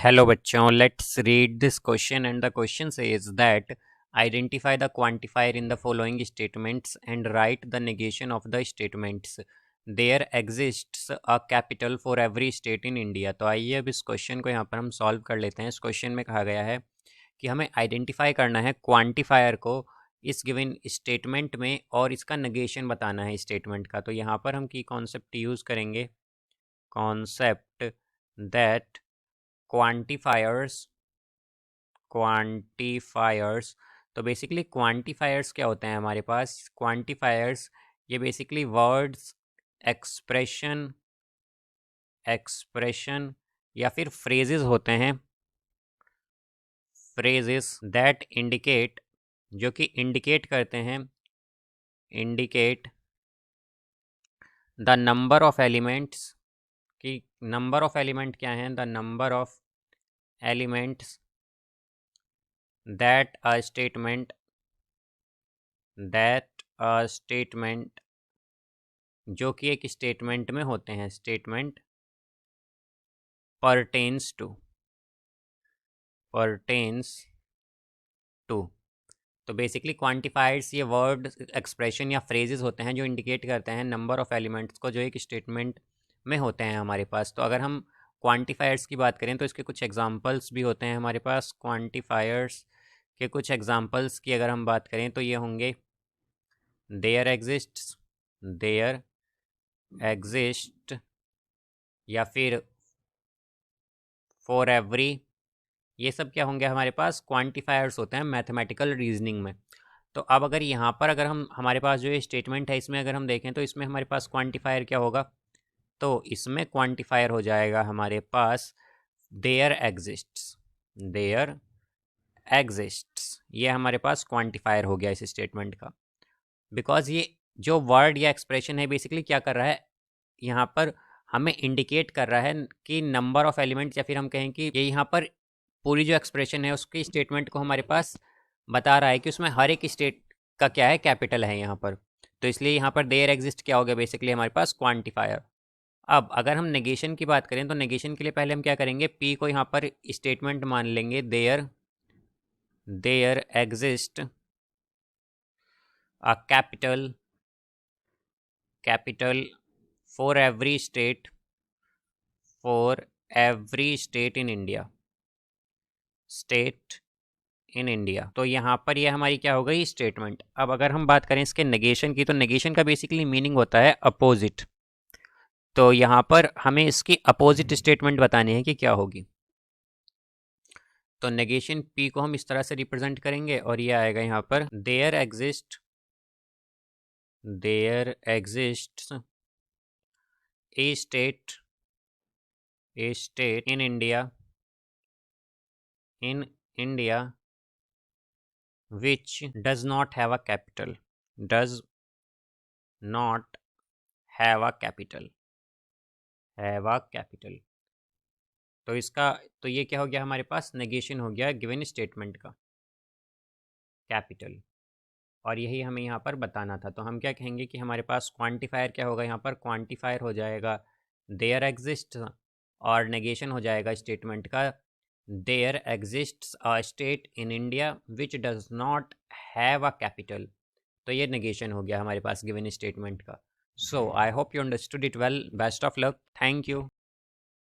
Hello बच्चों, let's read this question and the question says that identify the quantifier in the following statements and write the negation of the statements. There exists a capital for every state in India. तो आइए अब इस question को यहाँ पर हम solve कर लेते हैं। इस क्वेश्चन में कहा गया है कि हमें आइडेंटिफाई करना है क्वांटिफायर को इस गिवन स्टेटमेंट में और इसका नेगेशन बताना है स्टेटमेंट का। तो यहाँ पर हम की कॉन्सेप्ट यूज़ करेंगे, कॉन्सेप्ट दैट क्वांटिफायर्स। तो बेसिकली क्वांटिफायर्स क्या होते हैं हमारे पास? क्वांटिफायर्स ये बेसिकली वर्ड्स, एक्सप्रेशन या फिर फ्रेजेस होते हैं, फ्रेजेस दैट इंडिकेट, जो कि इंडिकेट करते हैं, indicate the number of elements, कि नंबर ऑफ एलिमेंट क्या हैं, the number of elements that a statement जो कि एक स्टेटमेंट में होते हैं, स्टेटमेंट pertains to। तो बेसिकली क्वांटिफायर्स ये वर्ड, एक्सप्रेशन या फ्रेजेस होते हैं जो इंडिकेट करते हैं नंबर ऑफ एलिमेंट्स को जो एक स्टेटमेंट में होते हैं हमारे पास। तो अगर हम क्वांटिफायर्स की बात करें तो इसके कुछ एग्जांपल्स भी होते हैं हमारे पास। क्वांटिफायर्स के कुछ एग्जांपल्स की अगर हम बात करें तो ये होंगे देयर एग्जिस्ट या फिर फॉर एवरी। ये सब क्या होंगे हमारे पास? क्वांटिफायर्स होते हैं मैथमेटिकल रीजनिंग में। तो अब अगर यहाँ पर अगर हम, हमारे पास जो ये स्टेटमेंट है इसमें अगर हम देखें तो इसमें हमारे पास क्वांटिफायर क्या होगा? तो इसमें क्वांटिफायर हो जाएगा हमारे पास देयर एग्जिस्ट्स। ये हमारे पास क्वांटिफायर हो गया इस स्टेटमेंट का, बिकॉज ये जो वर्ड या एक्सप्रेशन है बेसिकली क्या कर रहा है, यहाँ पर हमें इंडिकेट कर रहा है कि नंबर ऑफ एलिमेंट्स, या फिर हम कहें कि ये यहाँ पर पूरी जो एक्सप्रेशन है उसकी स्टेटमेंट को हमारे पास बता रहा है कि उसमें हर एक स्टेट का क्या है, कैपिटल है यहाँ पर। तो इसलिए यहाँ पर देयर एग्जिस्ट क्या हो गया बेसिकली हमारे पास? क्वांटिफायर। अब अगर हम नेगेशन की बात करें तो नेगेशन के लिए पहले हम क्या करेंगे, पी को यहाँ पर स्टेटमेंट मान लेंगे, there exist a capital for every state in India. तो यहाँ पर ये हमारी क्या हो गई, स्टेटमेंट। अब अगर हम बात करें इसके नेगेशन की तो नेगेशन का बेसिकली मीनिंग होता है अपोजिट। तो यहाँ पर हमें इसकी अपोजिट स्टेटमेंट बतानी है कि क्या होगी। तो नेगेशन पी को हम इस तरह से रिप्रेजेंट करेंगे और ये आएगा यहाँ पर there exist a state in India which does not have a capital, does not have a capital। तो इसका, तो ये क्या हो गया हमारे पास? नेगेशन हो गया गिवन स्टेटमेंट का, कैपिटल। और यही हमें यहाँ पर बताना था। तो हम क्या कहेंगे कि हमारे पास क्वांटिफायर क्या होगा, यहाँ पर क्वांटिफायर हो जाएगा देयर एग्जिस्ट, और नेगेशन हो जाएगा स्टेटमेंट का there exists a state in India which does not have a capital. तो ये नेगेशन हो गया हमारे पास गिवन स्टेटमेंट का। So I hope you understood it well. Best of luck, thank you.